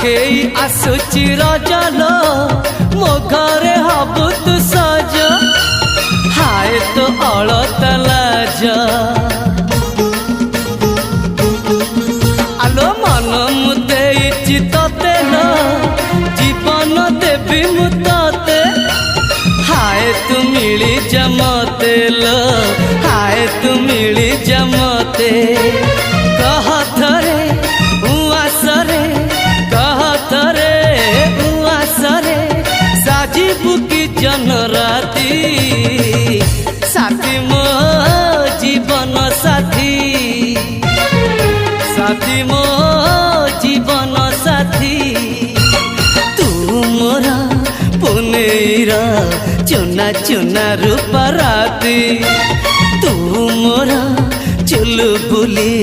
आगेई आसुची रजलो मो घरे हबु तू सज हाय तो अलत लाज आलो मन मुदेइछि तते न जीवन देवी मु तते हाय तू मिली जमते लो हाय तू मिली जमते कह थरे उआसरे कह थरे उआसरे साजिबु की जन राती साथी मो जीवन साथी साथी मो जीवन साथी तू मोरा पुनेरा चुना चुना रूप राती तू मोरा चुलबुली।